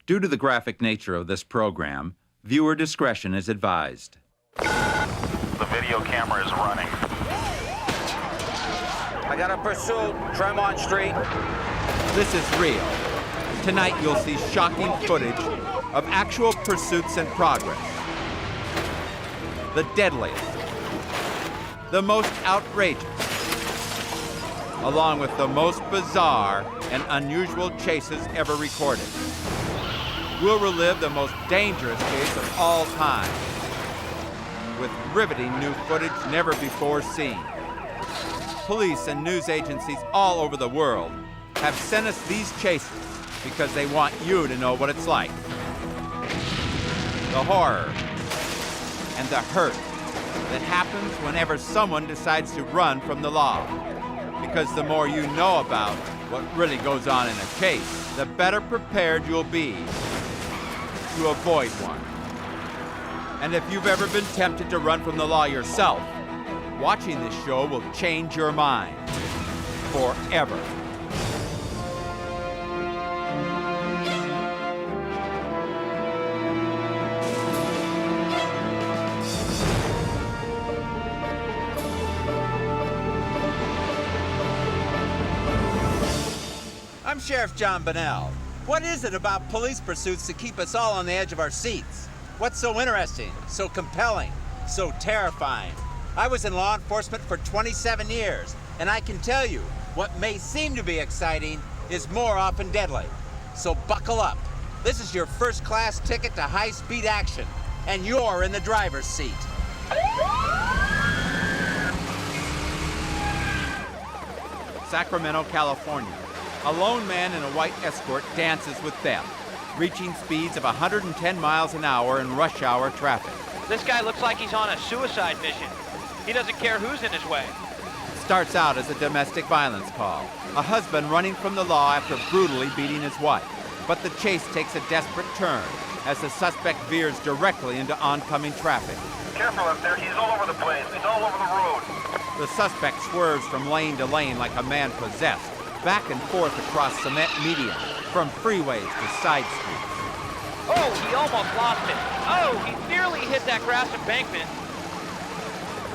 Due to the graphic nature of this program, viewer discretion is advised. The video camera is running. I got a pursuit, Tremont Street. This is real. Tonight you'll see shocking footage of actual pursuits in progress. The deadliest, the most outrageous, along with the most bizarre and unusual chases ever recorded. We'll relive the most dangerous chase of all time, with riveting new footage never before seen. Police and news agencies all over the world have sent us these chases because they want you to know what it's like. The horror and the hurt that happens whenever someone decides to run from the law. Because the more you know about what really goes on in a chase, the better prepared you'll be to avoid one. And if you've ever been tempted to run from the law yourself, watching this show will change your mind forever. I'm Sheriff John Bonnell. What is it about police pursuits that keep us all on the edge of our seats? What's so interesting, so compelling, so terrifying? I was in law enforcement for 27 years, and I can tell you, what may seem to be exciting is more often deadly. So buckle up. This is your first-class ticket to high-speed action, and you're in the driver's seat. Sacramento, California. A lone man in a white Escort dances with theft, reaching speeds of 110 miles an hour in rush hour traffic. This guy looks like he's on a suicide mission. He doesn't care who's in his way. Starts out as a domestic violence call. A husband running from the law after brutally beating his wife. But the chase takes a desperate turn as the suspect veers directly into oncoming traffic. Careful up there, he's all over the place. He's all over the road. The suspect swerves from lane to lane like a man possessed, back and forth across cement median, from freeways to side streets. Oh, he almost lost it. Oh, he nearly hit that grass embankment.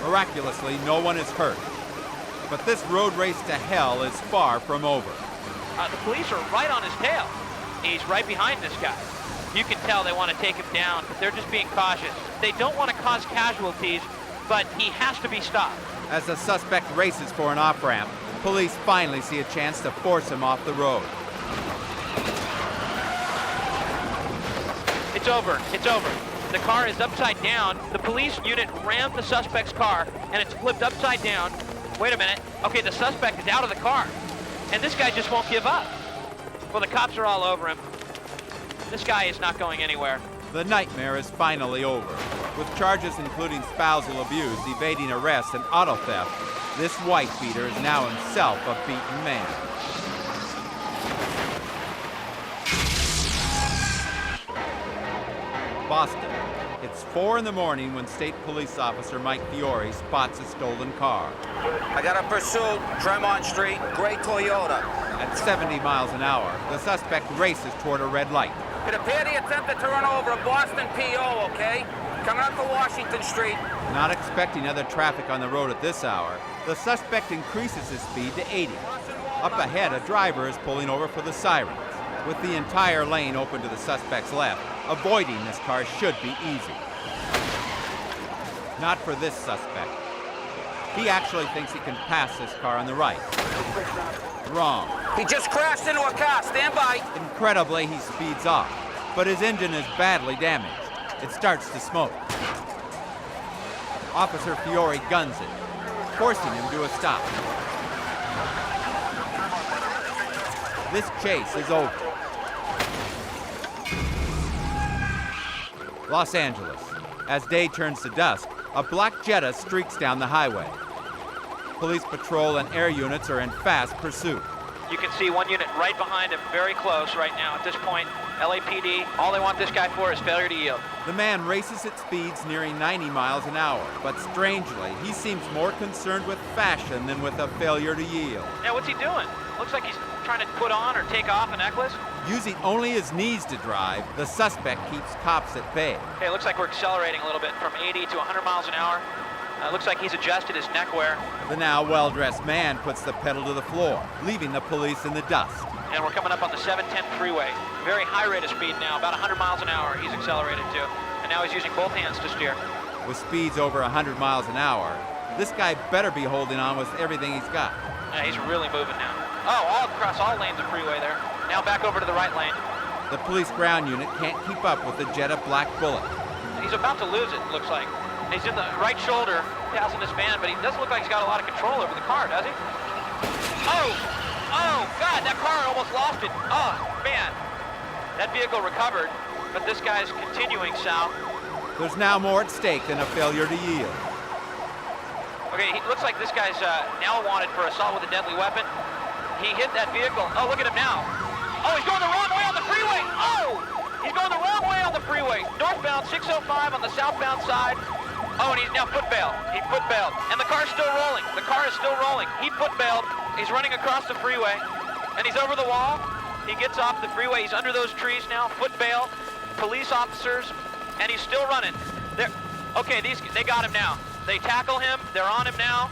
Miraculously, no one is hurt. But this road race to hell is far from over. The police are right on his tail. He's right behind this guy. You can tell they want to take him down, but they're just being cautious. They don't want to cause casualties, but he has to be stopped. As the suspect races for an off-ramp, police finally see a chance to force him off the road. It's over. It's over. The car is upside down. The police unit rammed the suspect's car, and it's flipped upside down. Wait a minute. Okay, the suspect is out of the car, and this guy just won't give up. Well, the cops are all over him. This guy is not going anywhere. The nightmare is finally over. With charges including spousal abuse, evading arrest, and auto theft, this wife beater is now himself a beaten man. Boston. It's 4 in the morning when State Police Officer Mike Fiore spots a stolen car. I got a pursuit, Tremont Street, gray Toyota. At 70 miles an hour, the suspect races toward a red light. It appeared he attempted to run over a Boston PO, okay? Coming up to Washington Street. Not expecting other traffic on the road at this hour, the suspect increases his speed to 80. Up ahead, a driver is pulling over for the sirens. With the entire lane open to the suspect's left, avoiding this car should be easy. Not for this suspect. He actually thinks he can pass this car on the right. Wrong. He just crashed into a car. Stand by. Incredibly, he speeds off, but his engine is badly damaged. It starts to smoke. Officer Fiore guns it, forcing him to a stop. This chase is over. Los Angeles. As day turns to dusk, a black Jetta streaks down the highway. Police patrol and air units are in fast pursuit. You can see one unit right behind him, very close right now. At this point, LAPD, all they want this guy for is failure to yield. The man races at speeds nearing 90 miles an hour, but strangely, he seems more concerned with fashion than with a failure to yield. Now, what's he doing? Looks like he's trying to put on or take off a necklace. Using only his knees to drive, the suspect keeps cops at bay. Okay, looks like we're accelerating a little bit from 80 to 100 miles an hour. Looks like he's adjusted his neckwear. The now well-dressed man puts the pedal to the floor, leaving the police in the dust. And we're coming up on the 710 freeway. Very high rate of speed now, about 100 miles an hour he's accelerated to. And now he's using both hands to steer. With speeds over 100 miles an hour, this guy better be holding on with everything he's got. Yeah, he's really moving now. Oh, all across all lanes of freeway there. Now back over to the right lane. The police ground unit can't keep up with the jet of black bullet. He's about to lose it, looks like. He's in the right shoulder, passing this van, but he doesn't look like he's got a lot of control over the car, does he? Oh! Oh, God, that car almost lost it. Oh, man. That vehicle recovered, but this guy's continuing south. There's now more at stake than a failure to yield. Okay, it looks like this guy's now wanted for assault with a deadly weapon. He hit that vehicle. Oh, look at him now. Oh, he's going the wrong way on the freeway. Oh, he's going the wrong way on the freeway. Northbound 605 on the southbound side. Oh, and he's now foot bailed. He foot bailed. And the car's still rolling. The car is still rolling. He foot bailed. He's running across the freeway. And he's over the wall. He gets off the freeway. He's under those trees now. Foot bailed. Police officers. And he's still running. Okay, they got him now. They tackle him. They're on him now.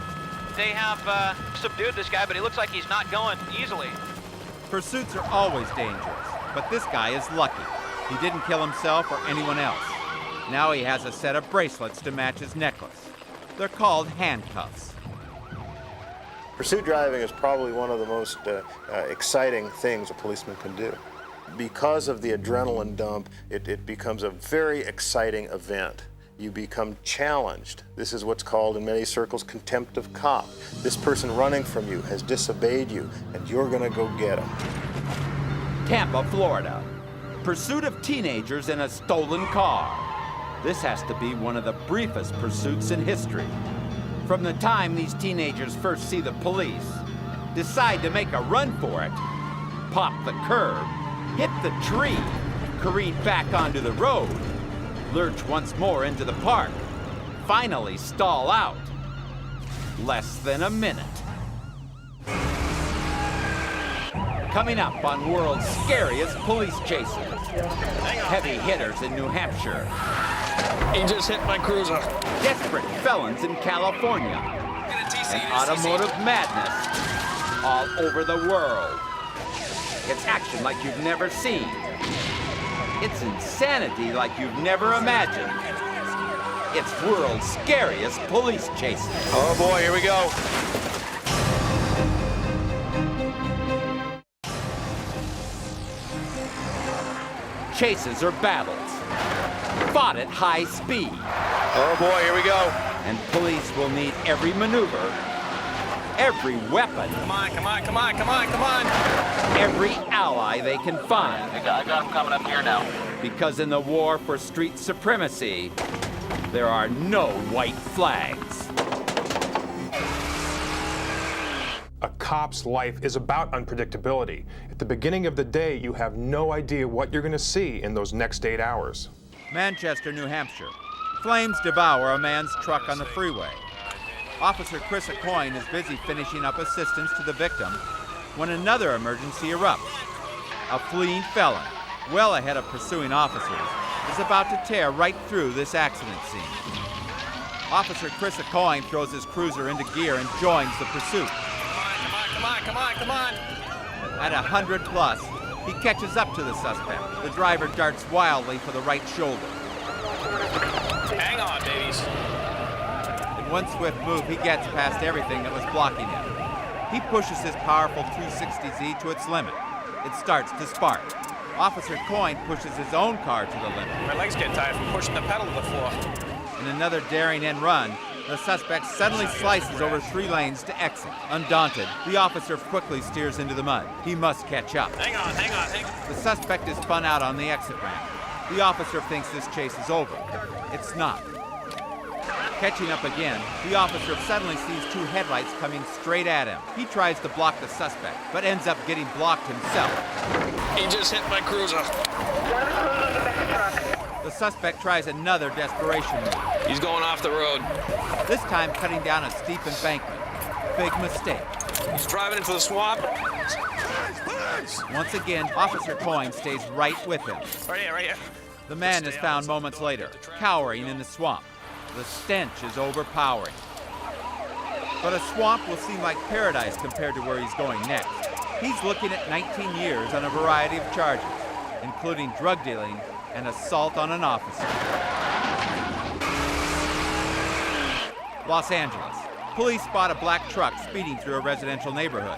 They have subdued this guy, but he looks like he's not going easily. Pursuits are always dangerous, but this guy is lucky. He didn't kill himself or anyone else. Now he has a set of bracelets to match his necklace. They're called handcuffs. Pursuit driving is probably one of the most exciting things a policeman can do. Because of the adrenaline dump, it becomes a very exciting event. You become challenged. This is what's called in many circles contempt of cop. This person running from you has disobeyed you, and you're gonna go get him. Tampa, Florida. Pursuit of teenagers in a stolen car. This has to be one of the briefest pursuits in history. From the time these teenagers first see the police, decide to make a run for it, pop the curb, hit the tree, careen back onto the road, lurch once more into the park, finally stall out. Less than a minute. Coming up on world's scariest police chases. Heavy hitters in New Hampshire. He just hit my cruiser. Desperate felons in California. And automotive madness all over the world. It's action like you've never seen. It's insanity like you've never imagined. It's world's scariest police chases. Oh boy, here we go. Chases are battles, fought at high speed. Oh boy, here we go. And police will need every maneuver, every weapon. Come on, come on, come on, come on, come on. Every ally they can find. I got him coming up here now. Because in the war for street supremacy, there are no white flags. A cop's life is about unpredictability. At the beginning of the day, you have no idea what you're going to see in those next 8 hours. Manchester, New Hampshire. Flames devour a man's truck on the freeway. Officer Chris Acoyne is busy finishing up assistance to the victim when another emergency erupts. A fleeing felon, well ahead of pursuing officers, is about to tear right through this accident scene. Officer Chris Acoyne throws his cruiser into gear and joins the pursuit. Come on, come on, come on. At 100 plus, he catches up to the suspect. The driver darts wildly for the right shoulder. Hang on, babies. In one swift move, he gets past everything that was blocking him. He pushes his powerful 260Z to its limit. It starts to spark. Officer Coyne pushes his own car to the limit. My legs get tired from pushing the pedal to the floor. In another daring end run, the suspect suddenly slices over 3 lanes to exit. Undaunted, the officer quickly steers into the mud. He must catch up. Hang on, hang on, hang on. The suspect is spun out on the exit ramp. The officer thinks this chase is over. It's not. Catching up again, the officer suddenly sees 2 headlights coming straight at him. He tries to block the suspect, but ends up getting blocked himself. He just hit my cruiser. The suspect tries another desperation move. He's going off the road. This time cutting down a steep embankment. Big mistake. He's driving into the swamp. Once again, Officer Coyne stays right with him. Right here. The man is found moments later, cowering in the swamp. The stench is overpowering. But a swamp will seem like paradise compared to where he's going next. He's looking at 19 years on a variety of charges, including drug dealing and assault on an officer. Los Angeles. Police spot a black truck speeding through a residential neighborhood.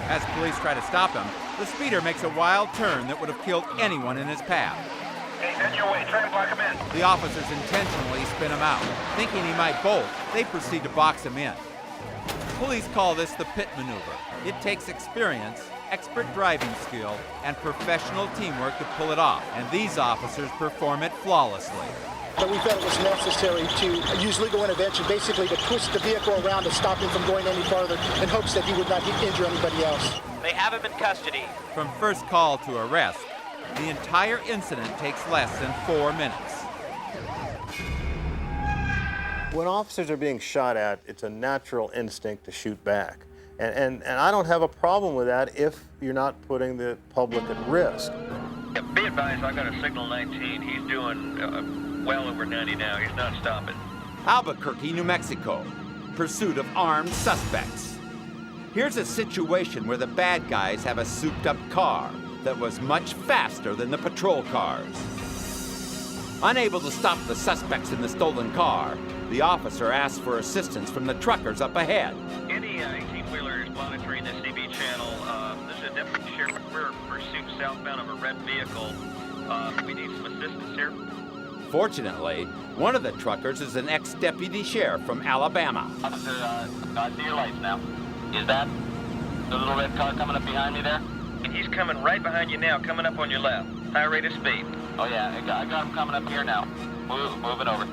As police try to stop him, the speeder makes a wild turn that would have killed anyone in his path. Hey, head your way. Try and block him in. The officers intentionally spin him out. Thinking he might bolt, they proceed to box him in. Police call this the pit maneuver. It takes experience, expert driving skill, and professional teamwork to pull it off, and these officers perform it flawlessly. But we felt it was necessary to use legal intervention, basically to twist the vehicle around to stop him from going any farther in hopes that he would not injure anybody else. They have him in custody. From first call to arrest, the entire incident takes less than 4 minutes. When officers are being shot at, it's a natural instinct to shoot back. And I don't have a problem with that if you're not putting the public at risk. Yeah, be advised, I got a signal 19. He's doing well over 90 now. He's not stopping. Albuquerque, New Mexico. Pursuit of armed suspects. Here's a situation where the bad guys have a souped-up car that was much faster than the patrol cars. Unable to stop the suspects in the stolen car, the officer asks for assistance from the truckers up ahead. Any 18-wheelers monitoring the CB channel, this is a deputy sheriff. We're in pursuit southbound of a red vehicle. We need some assistance here. Fortunately, one of the truckers is an ex-deputy sheriff from Alabama. Officer, I see your lights now. Is that the little red car coming up behind me there? And he's coming right behind you now, coming up on your left. High rate of speed. Oh, yeah, I got him coming up here now. Moving over.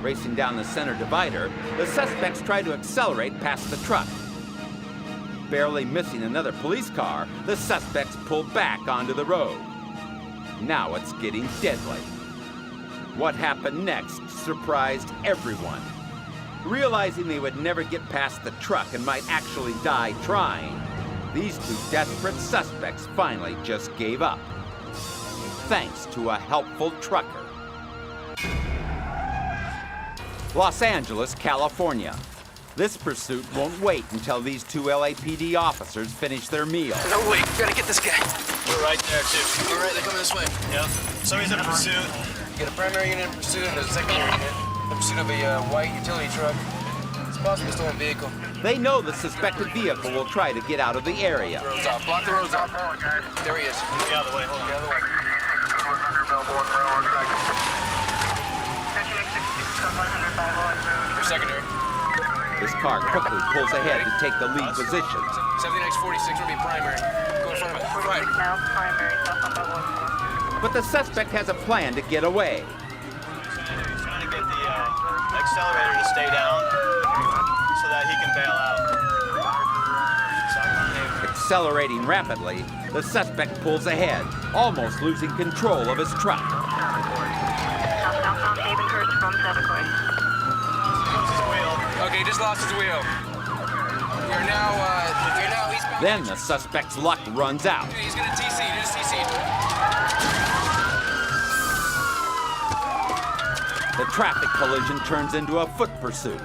Racing down the center divider, the suspects try to accelerate past the truck. Barely missing another police car, the suspects pull back onto the road. Now it's getting deadly. What happened next surprised everyone. Realizing they would never get past the truck and might actually die trying, these two desperate suspects finally just gave up. Thanks to a helpful trucker. Los Angeles, California. This pursuit won't wait until these two LAPD officers finish their meal. No, wait, we gotta get this guy. We're right there, too. All right, they're coming this way. Yep. Somebody's in pursuit. Get a primary unit in pursuit and a secondary unit in pursuit of a white utility truck. It's possibly a stolen vehicle. They know the suspected vehicle will try to get out of the area. Roads off. Block the roads off. There he is. Get out of the way. Hold on. Get out of the way. Your secondary. This car quickly pulls ahead to take the lead positions. 79X46 will be primary. Go in front of it. Right. But the suspect has a plan to get away. He's trying to get the accelerator to stay down so that he can bail out. Accelerating rapidly, the suspect pulls ahead, almost losing control of his truck. Okay, just lost his wheel. You're now eastbound. Then the suspect's luck runs out. Okay, he's gonna TC. Just TC. The traffic collision turns into a foot pursuit.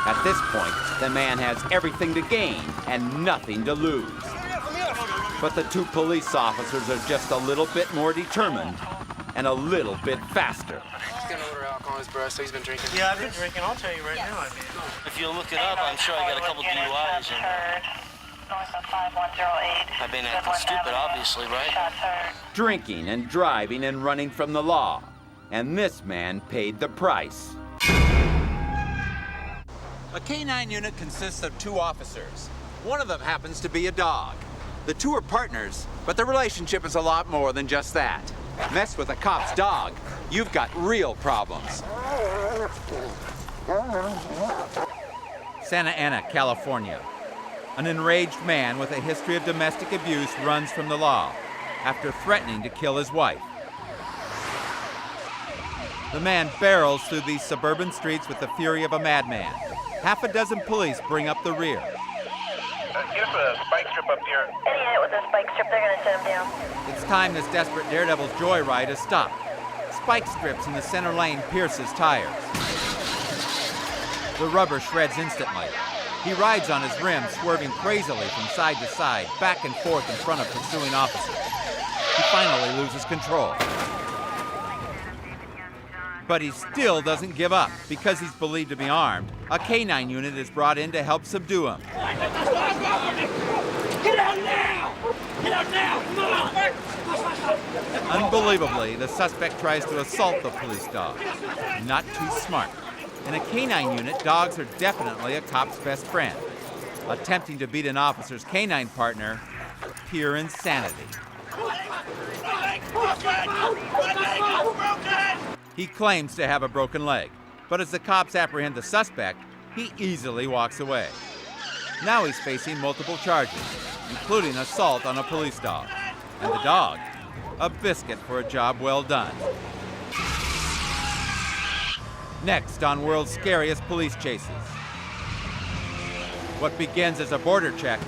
At this point, the man has everything to gain and nothing to lose. But the two police officers are just a little bit more determined and a little bit faster. He's got an odor of alcohol on his breath, so he's been drinking. Yeah, I've been drinking. I'll tell you right now. If you look it up, I'm sure I got a couple DUIs and I've been acting stupid, obviously, right? Drinking and driving and running from the law. And this man paid the price. A K-9 unit consists of 2 officers. One of them happens to be a dog. The two are partners, but the relationship is a lot more than just that. Mess with a cop's dog, you've got real problems. Santa Ana, California. An enraged man with a history of domestic abuse runs from the law after threatening to kill his wife. The man barrels through these suburban streets with the fury of a madman. Half a dozen police bring up the rear. Get us a spike strip up here. Any hit with a spike strip, they're gonna set him down. It's time this desperate daredevil's joyride is stopped. Spike strips in the center lane pierce his tires. The rubber shreds instantly. He rides on his rim, swerving crazily from side to side, back and forth in front of pursuing officers. He finally loses control. But he still doesn't give up. Because he's believed to be armed, a K-9 unit is brought in to help subdue him. Get out now! Get out now! Come on! Unbelievably, the suspect tries to assault the police dog. Not too smart. In a K-9 unit, dogs are definitely a cop's best friend. Attempting to beat an officer's K-9 partner, pure insanity. He claims to have a broken leg, but as the cops apprehend the suspect, he easily walks away. Now he's facing multiple charges, including assault on a police dog. And the dog, a biscuit for a job well done. Next on World's Scariest Police Chases. What begins as a border check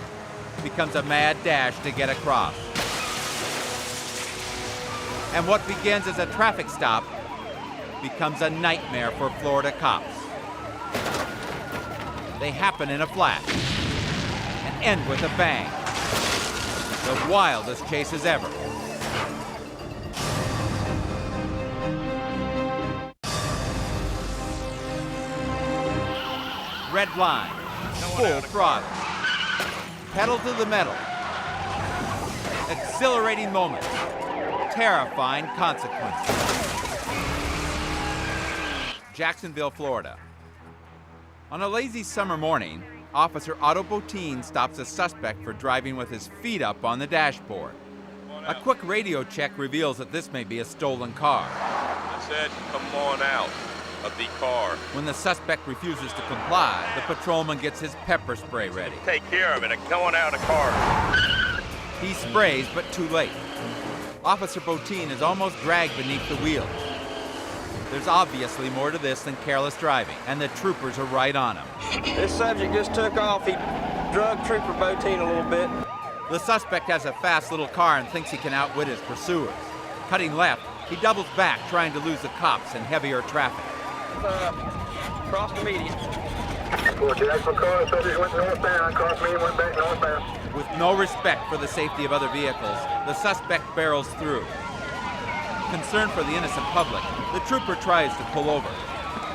becomes a mad dash to get across. And what begins as a traffic stop becomes a nightmare for Florida cops. They happen in a flash and end with a bang. The wildest chases ever. Red line, full throttle, pedal to the metal. Exhilarating moments, terrifying consequences. Jacksonville, Florida. On a lazy summer morning, Officer Otto Bottin stops a suspect for driving with his feet up on the dashboard. A quick radio check reveals that this may be a stolen car. I said, come on out of the car. When the suspect refuses to comply, the patrolman gets his pepper spray ready. Take care of it and come on out of the car. He sprays, but too late. Officer Bottin is almost dragged beneath the wheel. There's obviously more to this than careless driving, and the troopers are right on him. This subject just took off. He drugged Trooper Bottin a little bit. The suspect has a fast little car and thinks he can outwit his pursuers. Cutting left, he doubles back, trying to lose the cops in heavier traffic. Cross the median. With no respect for the safety of other vehicles, the suspect barrels through. Concerned for the innocent public, the trooper tries to pull over.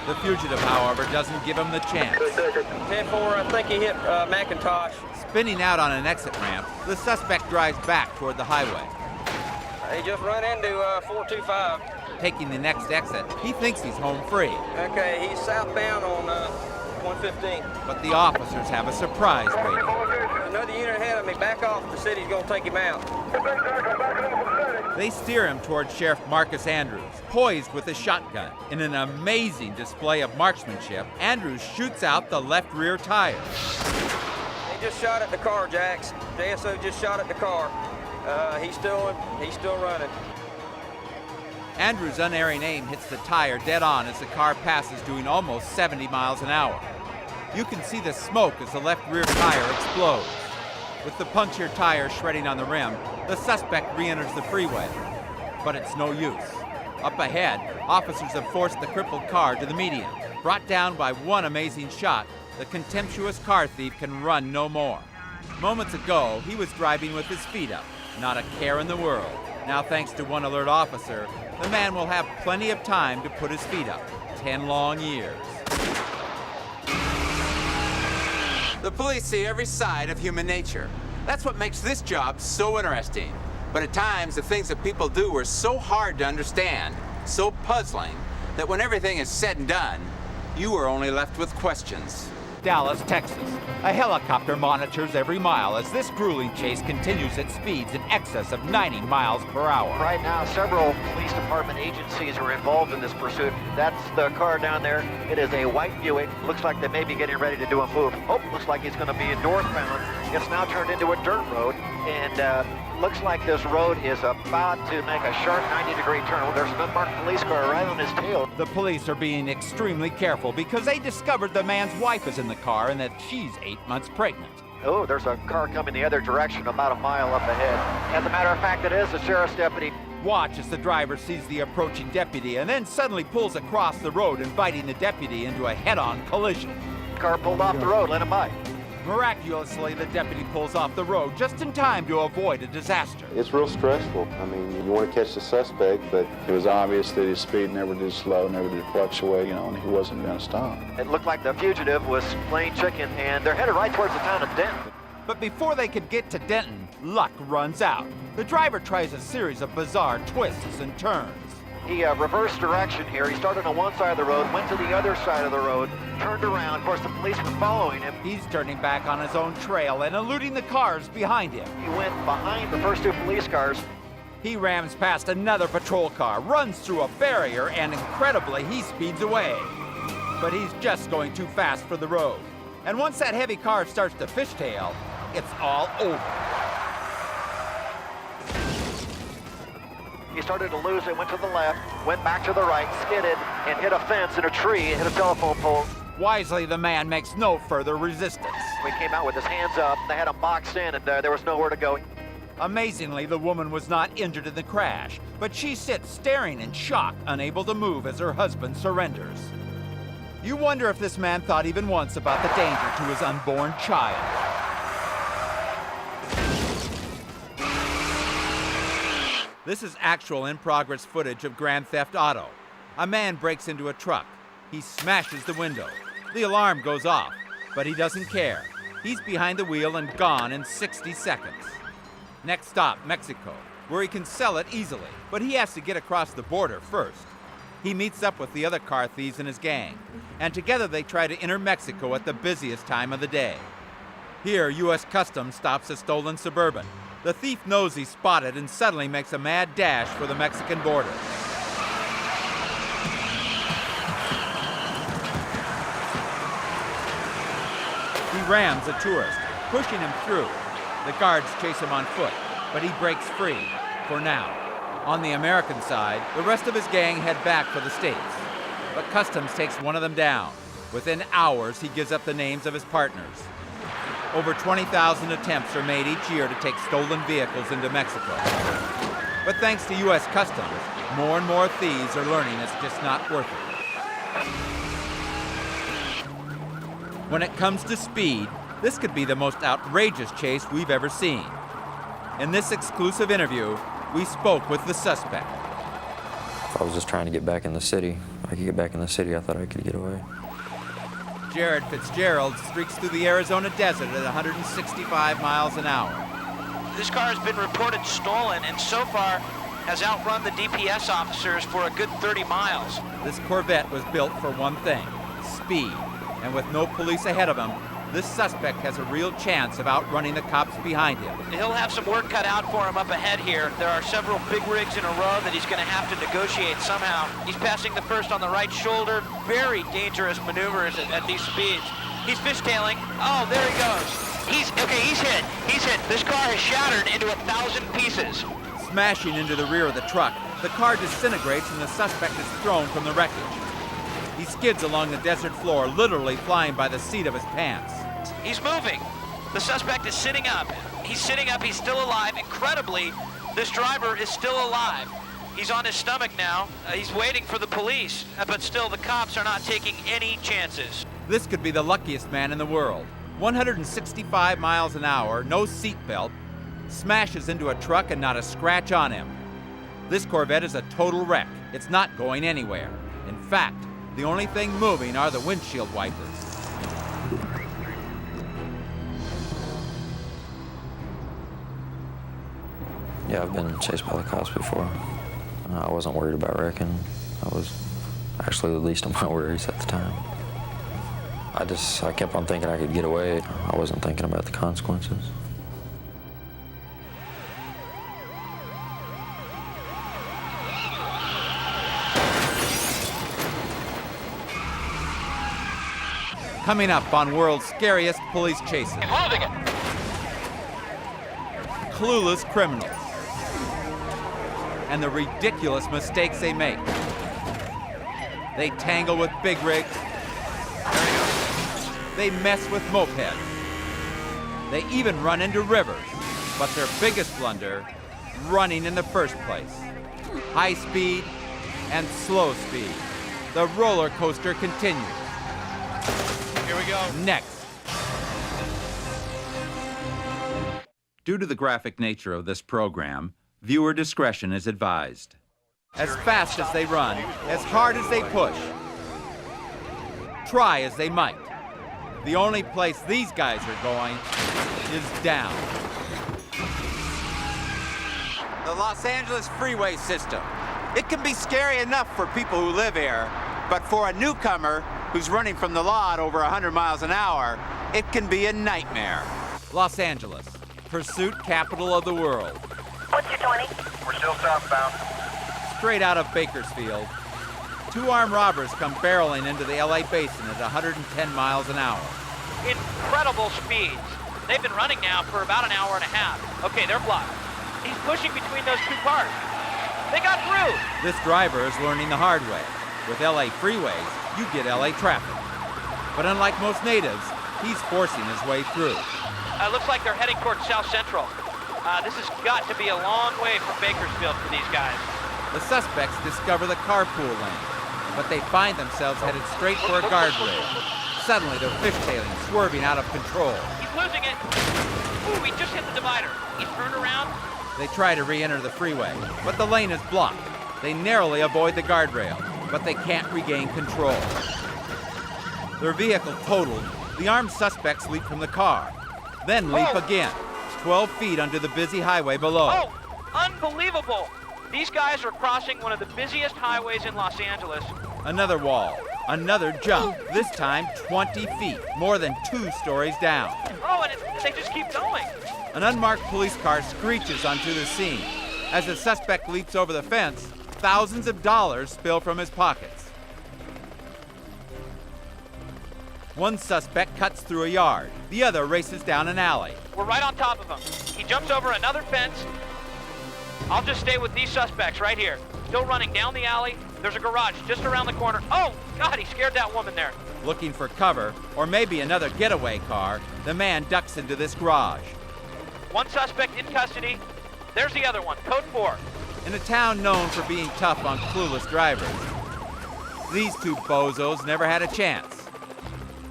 The fugitive, however, doesn't give him the chance. 10-4, I think he hit McIntosh. Spinning out on an exit ramp, the suspect drives back toward the highway. He just run into 425. Taking the next exit, he thinks he's home free. Okay, he's southbound on 115. But the officers have a surprise waiting. Another unit ahead of me. Back off. The city's going to take him out. They steer him toward Sheriff Marcus Andrews, poised with a shotgun. In an amazing display of marksmanship, Andrews shoots out the left rear tire. He just shot at the car, Jax. JSO just shot at the car. He's still running. Andrews' unerring aim hits the tire dead on as the car passes, doing almost 70 miles an hour. You can see the smoke as the left rear tire explodes. With the punctured tire shredding on the rim, the suspect re-enters the freeway. But it's no use. Up ahead, officers have forced the crippled car to the median. Brought down by one amazing shot, the contemptuous car thief can run no more. Moments ago, he was driving with his feet up. Not a care in the world. Now, thanks to one alert officer, the man will have plenty of time to put his feet up. 10 long years. The police see every side of human nature. That's what makes this job so interesting. But at times, the things that people do are so hard to understand, so puzzling, that when everything is said and done, you are only left with questions. Dallas, Texas. A helicopter monitors every mile as this grueling chase continues at speeds in excess of 90 miles per hour. Right now, several police department agencies are involved in this pursuit. That's the car down there. It is a white Buick. Looks like they may be getting ready to do a move. Oh, looks like it's going to be northbound. It's now turned into a dirt road, and looks like this road is about to make a sharp 90-degree turn. There's an unmarked police car right on his tail. The police are being extremely careful because they discovered the man's wife is in the car and that she's 8 months pregnant. Oh, there's a car coming the other direction about a mile up ahead. As a matter of fact, it is a sheriff's deputy. Watch as the driver sees the approaching deputy and then suddenly pulls across the road, inviting the deputy into a head-on collision. Car pulled off the road, let him by. Miraculously, the deputy pulls off the road just in time to avoid a disaster. It's real stressful. I mean, you want to catch the suspect, but it was obvious that his speed never did slow, never did fluctuate, you know, and he wasn't going to stop. It looked like the fugitive was playing chicken, and they're headed right towards the town of Denton. But before they could get to Denton, luck runs out. The driver tries a series of bizarre twists and turns. He reversed direction here. He started on one side of the road, went to the other side of the road, turned around. Of course, the police were following him. He's turning back on his own trail and eluding the cars behind him. He went behind the first two police cars. He rams past another patrol car, runs through a barrier, and incredibly, he speeds away. But he's just going too fast for the road. And once that heavy car starts to fishtail, it's all over. He started to lose it, went to the left, went back to the right, skidded, and hit a fence and a tree, and hit a telephone pole. Wisely, the man makes no further resistance. He came out with his hands up. They had him boxed in, and there was nowhere to go. Amazingly, the woman was not injured in the crash, but she sits staring in shock, unable to move as her husband surrenders. You wonder if this man thought even once about the danger to his unborn child. This is actual in-progress footage of Grand Theft Auto. A man breaks into a truck. He smashes the window. The alarm goes off, but he doesn't care. He's behind the wheel and gone in 60 seconds. Next stop, Mexico, where he can sell it easily, but he has to get across the border first. He meets up with the other car thieves in his gang, and together they try to enter Mexico at the busiest time of the day. Here, U.S. Customs stops a stolen Suburban. The thief knows he's spotted and suddenly makes a mad dash for the Mexican border. He rams a tourist, pushing him through. The guards chase him on foot, but he breaks free, for now. On the American side, the rest of his gang head back for the States. But Customs takes one of them down. Within hours, he gives up the names of his partners. Over 20,000 attempts are made each year to take stolen vehicles into Mexico. But thanks to U.S. Customs, more and more thieves are learning it's just not worth it. When it comes to speed, this could be the most outrageous chase we've ever seen. In this exclusive interview, we spoke with the suspect. If I was just trying to get back in the city, if I could get back in the city, I thought I could get away. Jared Fitzgerald streaks through the Arizona desert at 165 miles an hour. This car has been reported stolen and so far has outrun the DPS officers for a good 30 miles. This Corvette was built for one thing, speed. And with no police ahead of him, this suspect has a real chance of outrunning the cops behind him. He'll have some work cut out for him up ahead here. There are several big rigs in a row that he's going to have to negotiate somehow. He's passing the first on the right shoulder. Very dangerous maneuvers at these speeds. He's fishtailing. Oh, there he goes. He's hit. He's hit. This car is shattered into 1,000 pieces. Smashing into the rear of the truck, the car disintegrates and the suspect is thrown from the wreckage. He skids along the desert floor, literally flying by the seat of his pants. He's moving. The suspect is sitting up. He's sitting up. He's still alive. Incredibly, this driver is still alive. He's on his stomach now. He's waiting for the police, but still the cops are not taking any chances. This could be the luckiest man in the world. 165 miles an hour, no seatbelt, smashes into a truck and not a scratch on him. This Corvette is a total wreck. It's not going anywhere. In fact, the only thing moving are the windshield wipers. Yeah, I've been chased by the cops before. I wasn't worried about wrecking. I was actually the least of my worries at the time. I kept on thinking I could get away. I wasn't thinking about the consequences. Coming up on World's Scariest Police Chases. Moving it. clueless criminals and the ridiculous mistakes they make. They tangle with big rigs. They mess with mopeds. They even run into rivers. But their biggest blunder, running in the first place. High speed and slow speed. The roller coaster continues. Here we go. Next. Due to the graphic nature of this program, viewer discretion is advised. As fast as they run, as hard as they push, try as they might, the only place these guys are going is down. The Los Angeles freeway system. It can be scary enough for people who live here, but for a newcomer who's running from the law at over 100 miles an hour, it can be a nightmare. Los Angeles, pursuit capital of the world. What's your 20? We're still southbound. Straight out of Bakersfield, two armed robbers come barreling into the LA basin at 110 miles an hour. Incredible speeds. They've been running now for about an hour and a half. Okay, they're blocked. He's pushing between those two cars. They got through. This driver is learning the hard way. With LA freeways, you get LA traffic. But unlike most natives, he's forcing his way through. Looks like they're heading towards South Central. This has got to be a long way from Bakersfield for these guys. The suspects discover the carpool lane, but they find themselves headed straight for a guardrail. Suddenly, they're fishtailing, swerving out of control. He's losing it. Ooh, he just hit the divider. He's turned around. They try to re-enter the freeway, but the lane is blocked. They narrowly avoid the guardrail, but they can't regain control. Their vehicle totaled, the armed suspects leap from the car, then leap again, 12 feet under the busy highway below. Oh, unbelievable! These guys are crossing one of the busiest highways in Los Angeles. Another wall, another jump, this time 20 feet, more than 2 stories down. Oh, and they just keep going. An unmarked police car screeches onto the scene. As the suspect leaps over the fence, thousands of dollars spill from his pockets. One suspect cuts through a yard. The other races down an alley. We're right on top of him. He jumps over another fence. I'll just stay with these suspects right here. Still running down the alley. There's a garage just around the corner. Oh, God, he scared that woman there. Looking for cover, or maybe another getaway car, the man ducks into this garage. One suspect in custody. There's the other one, code 4. In a town known for being tough on clueless drivers, these two bozos never had a chance.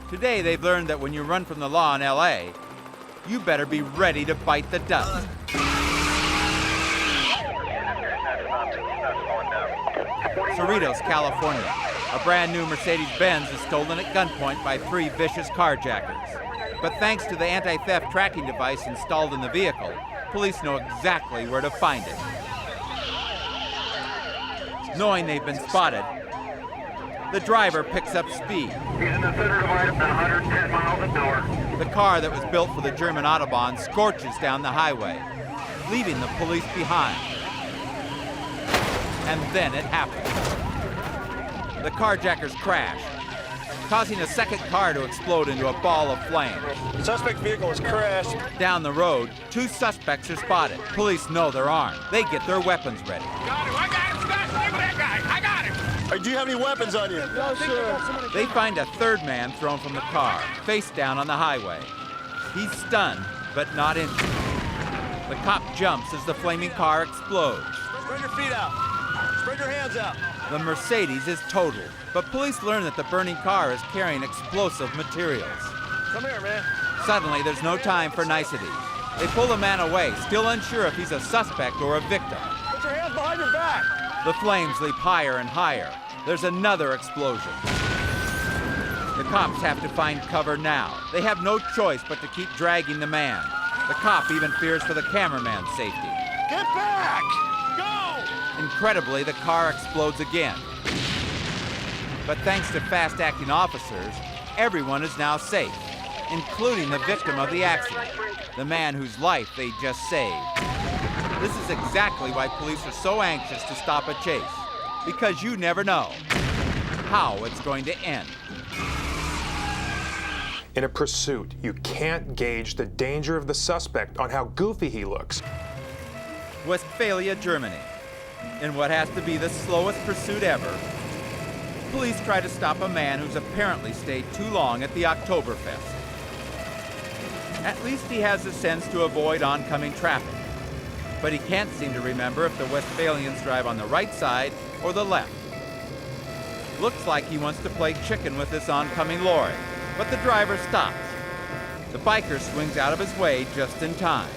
Today they've learned that when you run from the law in LA, you better be ready to bite the dust. Cerritos, California. A brand new Mercedes-Benz is stolen at gunpoint by 3 vicious carjackers. But thanks to the anti-theft tracking device installed in the vehicle, police know exactly where to find it. Knowing they've been spotted, the driver picks up speed. He's in the center divide at 110 miles an hour. The car that was built for the German Autobahn scorches down the highway, leaving the police behind. And then it happens. The carjackers crash, causing a second car to explode into a ball of flame. The suspect vehicle has crashed. Down the road, 2 suspects are spotted. Police know they're armed. They get their weapons ready. Got him, I got him, Scott, stay with that guy, I got him. Do you have any weapons on you? No, sir. They find a third man thrown from the car, face down on the highway. He's stunned, but not injured. The cop jumps as the flaming car explodes. Spread your feet out. Spread your hands out. The Mercedes is totaled, but police learn that the burning car is carrying explosive materials. Come here, man. Suddenly, there's no time for niceties. They pull the man away, still unsure if he's a suspect or a victim. Put your hands behind your back. The flames leap higher and higher. There's another explosion. The cops have to find cover now. They have no choice but to keep dragging the man. The cop even fears for the cameraman's safety. Get back! Go! Incredibly, the car explodes again. But thanks to fast-acting officers, everyone is now safe, including the victim of the accident, the man whose life they just saved. This is exactly why police are so anxious to stop a chase, because you never know how it's going to end. In a pursuit, you can't gauge the danger of the suspect on how goofy he looks. Westphalia, Germany. In what has to be the slowest pursuit ever, police try to stop a man who's apparently stayed too long at the Oktoberfest. At least he has the sense to avoid oncoming traffic, but he can't seem to remember if the Westphalians drive on the right side or the left. Looks like he wants to play chicken with this oncoming lorry, but the driver stops. The biker swings out of his way just in time.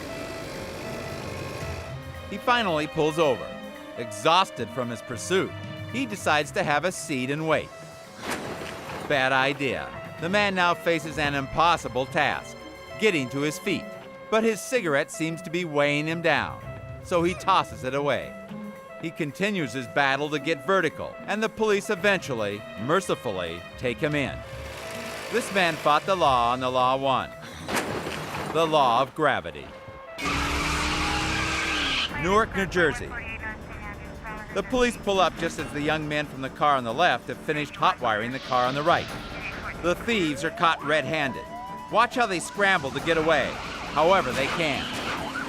He finally pulls over. Exhausted from his pursuit, he decides to have a seat and wait. Bad idea. The man now faces an impossible task, getting to his feet. But his cigarette seems to be weighing him down, so he tosses it away. He continues his battle to get vertical, and the police eventually, mercifully, take him in. This man fought the law, and the law won. The law of gravity. Newark, New Jersey. The police pull up just as the young men from the car on the left have finished hot wiring the car on the right. The thieves are caught red-handed. Watch how they scramble to get away. However, they can.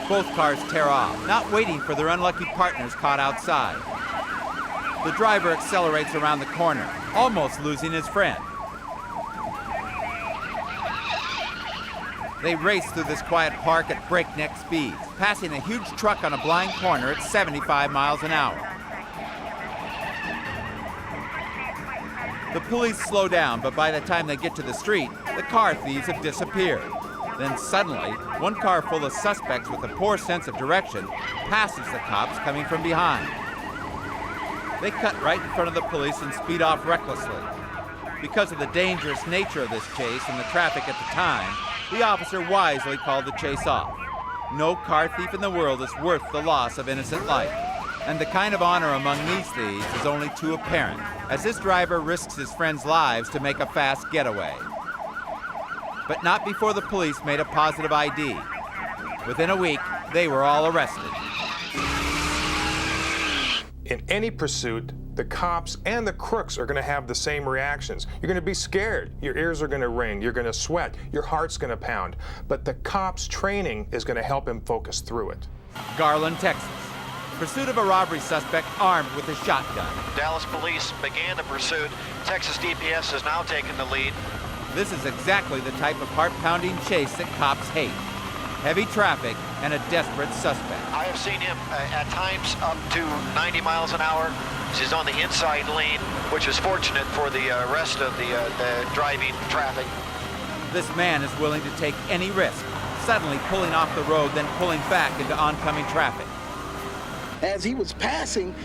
Both cars tear off, not waiting for their unlucky partners caught outside. The driver accelerates around the corner, almost losing his friend. They race through this quiet park at breakneck speeds, passing a huge truck on a blind corner at 75 miles an hour. The police slow down, but by the time they get to the street, the car thieves have disappeared. Then suddenly, one car full of suspects with a poor sense of direction passes the cops coming from behind. They cut right in front of the police and speed off recklessly. Because of the dangerous nature of this chase and the traffic at the time, the officer wisely called the chase off. No car thief in the world is worth the loss of innocent life. And the kind of honor among these thieves is only too apparent, as this driver risks his friends' lives to make a fast getaway. But not before the police made a positive ID. Within a week, they were all arrested. In any pursuit, the cops and the crooks are going to have the same reactions. You're going to be scared. Your ears are going to ring. You're going to sweat. Your heart's going to pound. But the cops' training is going to help him focus through it. Garland, Texas. Pursuit of a robbery suspect armed with a shotgun. Dallas police began the pursuit. Texas DPS has now taken the lead. This is exactly the type of heart-pounding chase that cops hate. Heavy traffic and a desperate suspect. I have seen him at times up to 90 miles an hour. He's on the inside lane, which is fortunate for the rest of the driving traffic. This man is willing to take any risk, suddenly pulling off the road, then pulling back into oncoming traffic. As he was passing,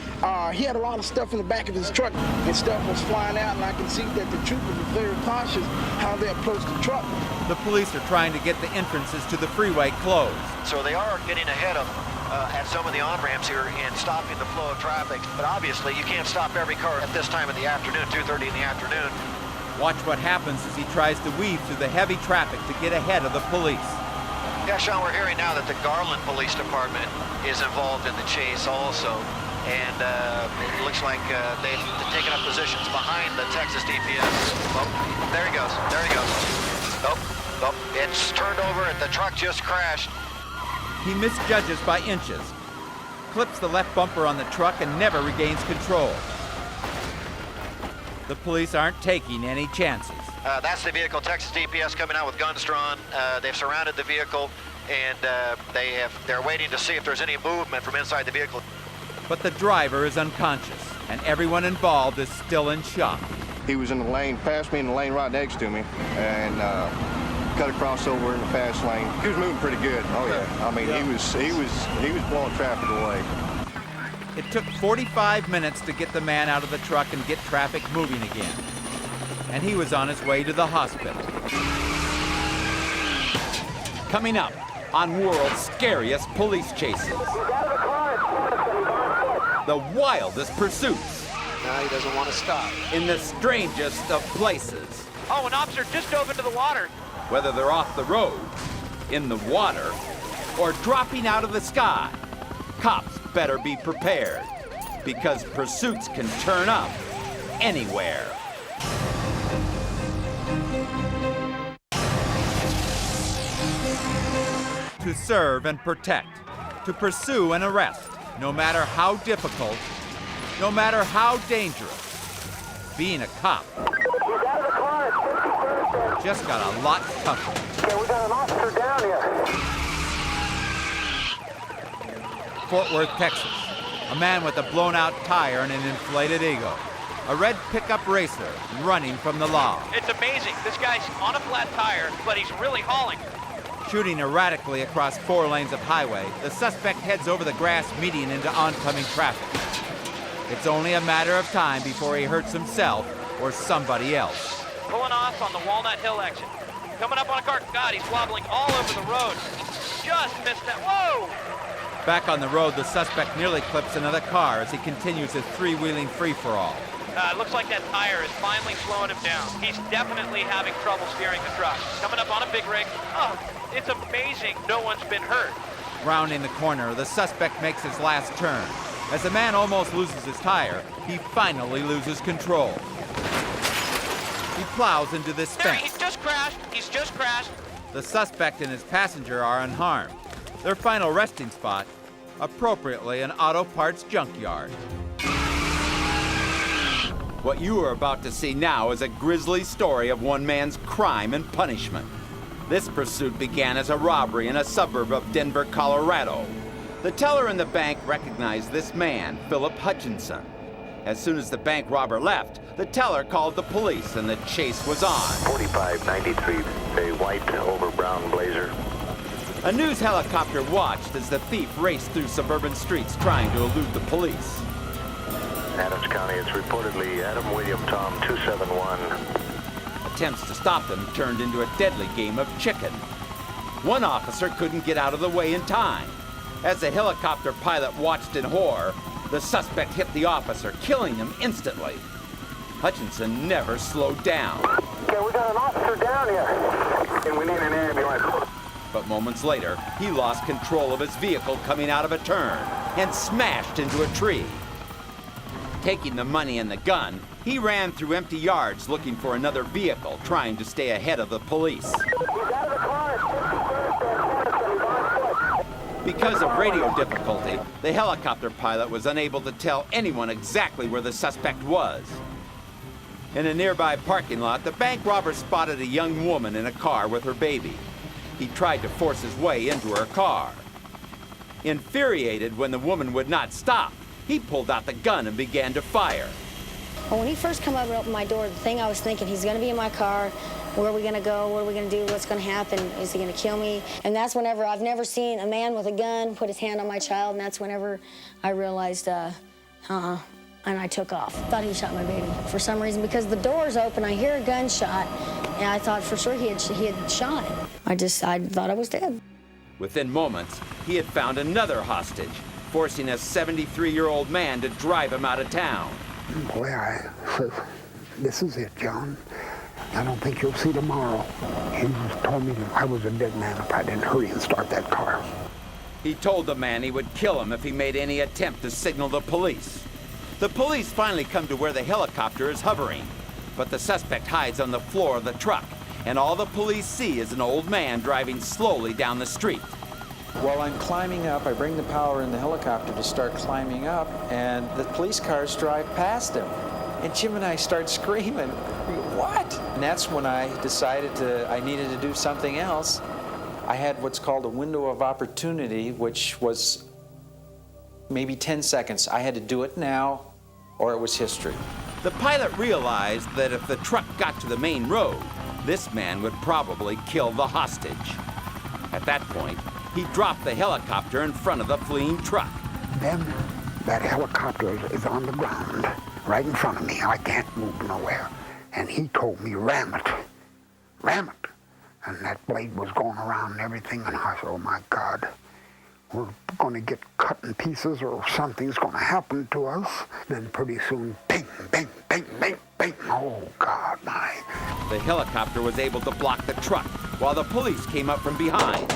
he had a lot of stuff in the back of his truck, and stuff was flying out, and I can see that the troopers were very cautious how they approached the truck. The police are trying to get the entrances to the freeway closed. So they are getting ahead of at some of the on-ramps here and stopping the flow of traffic. But obviously, you can't stop every car at this time of the afternoon, 2:30 in the afternoon. Watch what happens as he tries to weave through the heavy traffic to get ahead of the police. Yeah, Sean, we're hearing now that the Garland Police Department is involved in the chase also. And it looks like they've taken up positions behind the Texas DPS. Oh, there he goes. There he goes. Oh, it's turned over and the truck just crashed. He misjudges by inches, clips the left bumper on the truck and never regains control. The police aren't taking any chances. That's the vehicle, Texas DPS coming out with guns drawn. They've surrounded the vehicle and they're waiting to see if there's any movement from inside the vehicle. But the driver is unconscious and everyone involved is still in shock. He was in the lane, passed me in the lane right next to me, and cut across over in the fast lane. He was moving pretty good. Oh yeah. I mean, he was blowing traffic away. It took 45 minutes to get the man out of the truck and get traffic moving again. And he was on his way to the hospital. Coming up on World's Scariest Police Chases. The wildest pursuits. Now he doesn't want to stop. In the strangest of places. Oh, an officer just dove into the water. Whether they're off the road, in the water, or dropping out of the sky, cops better be prepared, because pursuits can turn up anywhere. to serve and protect, to pursue and arrest, no matter how difficult, no matter how dangerous. Being a cop just got a lot tougher. Okay, we got an officer down here. Fort Worth, Texas. A man with a blown-out tire and an inflated ego. A red pickup racer running from the law. It's amazing. This guy's on a flat tire, but he's really hauling. Shooting erratically across 4 lanes of highway, the suspect heads over the grass median into oncoming traffic. It's only a matter of time before he hurts himself or somebody else. Pulling off on the Walnut Hill exit. Coming up on a car. God, he's wobbling all over the road. Just missed that. Whoa! Back on the road, the suspect nearly clips another car as he continues his three-wheeling free-for-all. It looks like that tire is finally slowing him down. He's definitely having trouble steering the truck. Coming up on a big rig. Oh, it's amazing no one's been hurt. Rounding the corner, the suspect makes his last turn. As the man almost loses his tire, he finally loses control. He plows into this There, fence. he's just crashed. He's just crashed. The suspect and his passenger are unharmed. Their final resting spot, appropriately, an auto parts junkyard. What you are about to see now is a grisly story of one man's crime and punishment. This pursuit began as a robbery in a suburb of Denver, Colorado. The teller in the bank recognized this man, Philip Hutchinson. As soon as the bank robber left, the teller called the police and the chase was on. 4593, a white over brown Blazer. A news helicopter watched as the thief raced through suburban streets trying to elude the police. Adams County, it's reportedly Adam William Tom 271. Attempts to stop them turned into a deadly game of chicken. One officer couldn't get out of the way in time. As the helicopter pilot watched in horror, the suspect hit the officer, killing him instantly. Hutchinson never slowed down. Okay, we got an officer down here. And we need an ambulance. But moments later, he lost control of his vehicle coming out of a turn and smashed into a tree. Taking the money and the gun, he ran through empty yards looking for another vehicle, trying to stay ahead of the police. Because of radio difficulty, the helicopter pilot was unable to tell anyone exactly where the suspect was. In a nearby parking lot, the bank robber spotted a young woman in a car with her baby. He tried to force his way into her car. Infuriated when the woman would not stop, he pulled out the gun and began to fire. Well, when he first come over and opened my door, the thing I was thinking, he's going to be in my car. Where are we going to go? What are we going to do? What's going to happen? Is he going to kill me? And that's whenever I've never seen a man with a gun put his hand on my child, and that's whenever I realized, and I took off. Thought he shot my baby for some reason because the door's open. I hear a gunshot, and I thought for sure he had shot him. I thought I was dead. Within moments, he had found another hostage, forcing a 73-year-old man to drive him out of town. Boy, I said, this is it, John. I don't think you'll see tomorrow. He told me that I was a dead man if I didn't hurry and start that car. He told the man he would kill him if he made any attempt to signal the police. The police finally come to where the helicopter is hovering, but the suspect hides on the floor of the truck, and all the police see is an old man driving slowly down the street. While I'm climbing up, I bring the power in the helicopter to start climbing up, and the police cars drive past him. And Jim and I start screaming, "What?" And that's when I decided I needed to do something else. I had what's called a window of opportunity, which was maybe 10 seconds. I had to do it now, or it was history. The pilot realized that if the truck got to the main road, this man would probably kill the hostage. At that point, he dropped the helicopter in front of the fleeing truck. Then that helicopter is on the ground right in front of me. I can't move nowhere. And he told me, ram it. Ram it. And that blade was going around and everything. And I said, oh my God, we're going to get cut in pieces or something's going to happen to us. Then pretty soon, bang, bang, bang, bang, bang. Oh God, my. The helicopter was able to block the truck while the police came up from behind.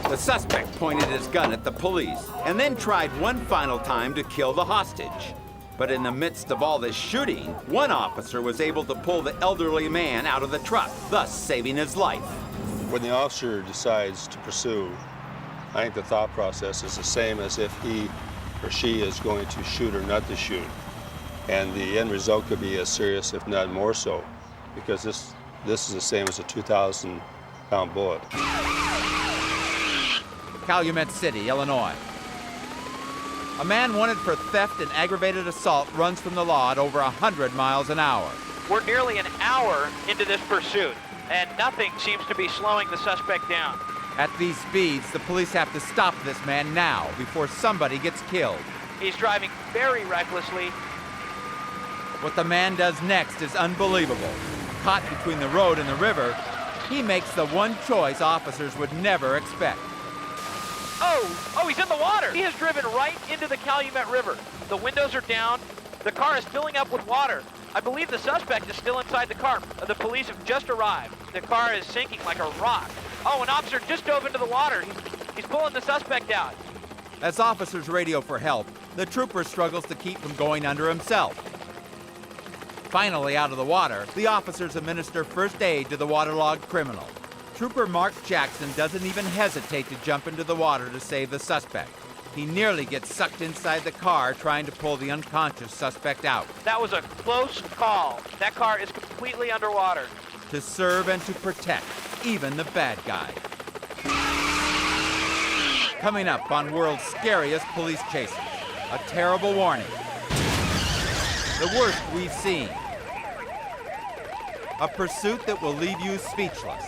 The suspect pointed his gun at the police and then tried one final time to kill the hostage. But in the midst of all this shooting, one officer was able to pull the elderly man out of the truck, thus saving his life. When the officer decides to pursue I think the thought process is the same as if he or she is going to shoot or not to shoot. And the end result could be as serious, if not more so, because this is the same as a 2,000-pound bullet. Calumet City, Illinois. A man wanted for theft and aggravated assault runs from the law at over 100 miles an hour. We're nearly an hour into this pursuit, and nothing seems to be slowing the suspect down. At these speeds, the police have to stop this man now before somebody gets killed. He's driving very recklessly. What the man does next is unbelievable. Caught between the road and the river, he makes the one choice officers would never expect. Oh, he's in the water. He has driven right into the Calumet River. The windows are down. The car is filling up with water. I believe the suspect is still inside the car. The police have just arrived. The car is sinking like a rock. Oh, an officer just dove into the water. He's pulling the suspect out. As officers radio for help, the trooper struggles to keep from going under himself. Finally out of the water, the officers administer first aid to the waterlogged criminal. Trooper Mark Jackson doesn't even hesitate to jump into the water to save the suspect. He nearly gets sucked inside the car trying to pull the unconscious suspect out. That was a close call. That car is completely underwater. To serve and to protect, even the bad guy. Coming up on world's scariest police chases, a terrible warning. The worst we've seen. A pursuit that will leave you speechless.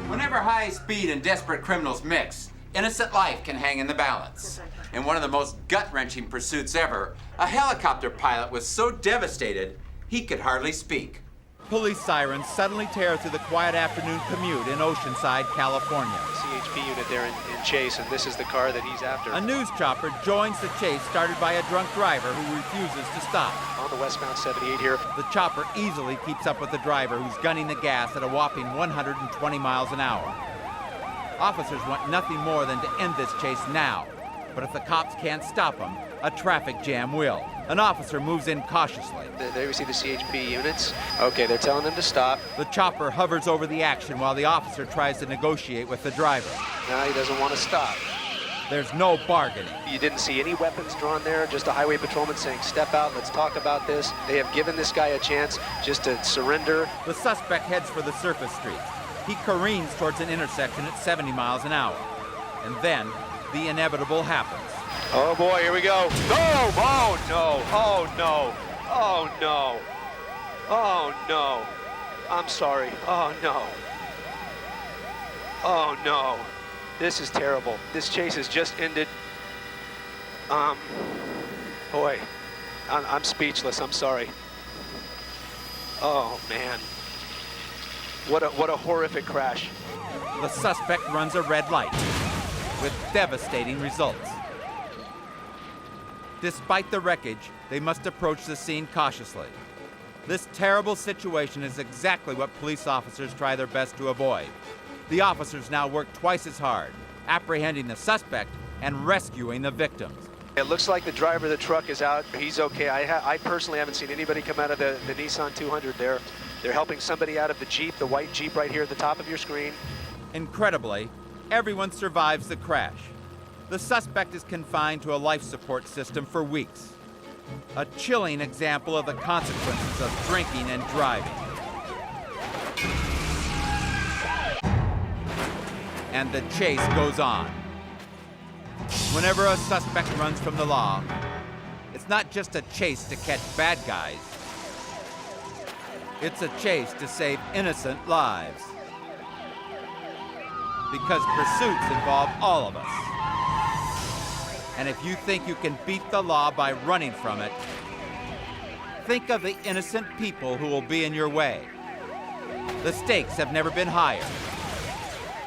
Whenever high speed and desperate criminals mix, innocent life can hang in the balance. In one of the most gut-wrenching pursuits ever, a helicopter pilot was so devastated he could hardly speak. Police sirens suddenly tear through the quiet afternoon commute in Oceanside, California. CHP unit there in chase, and this is the car that he's after. A news chopper joins the chase started by a drunk driver who refuses to stop. On the westbound 78 here. The chopper easily keeps up with the driver who's gunning the gas at a whopping 120 miles an hour. Officers want nothing more than to end this chase now. But if the cops can't stop him, a traffic jam will. An officer moves in cautiously. There we see the CHP units. Okay, they're telling them to stop. The chopper hovers over the action while the officer tries to negotiate with the driver. Now he doesn't want to stop. There's no bargaining. You didn't see any weapons drawn there, just a highway patrolman saying, step out, let's talk about this. They have given this guy a chance just to surrender. The suspect heads for the surface streets. He careens towards an intersection at 70 miles an hour. And then, the inevitable happens. Oh boy, here we go. No! Oh no! Oh no! Oh no! Oh no! I'm sorry. Oh no! Oh no! This is terrible. This chase has just ended. Boy, I'm speechless. I'm sorry. Oh man! What a horrific crash. The suspect runs a red light with devastating results. Despite the wreckage, they must approach the scene cautiously. This terrible situation is exactly what police officers try their best to avoid. The officers now work twice as hard, apprehending the suspect and rescuing the victims. It looks like the driver of the truck is out. He's okay. I personally haven't seen anybody come out of the Nissan 200 there. They're helping somebody out of the Jeep, the white Jeep right here at the top of your screen. Incredibly, everyone survives the crash. The suspect is confined to a life support system for weeks. A chilling example of the consequences of drinking and driving. And the chase goes on. Whenever a suspect runs from the law, it's not just a chase to catch bad guys. It's a chase to save innocent lives. Because pursuits involve all of us. And if you think you can beat the law by running from it, think of the innocent people who will be in your way. The stakes have never been higher.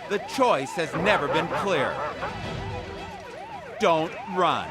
The choice has never been clearer. Don't run.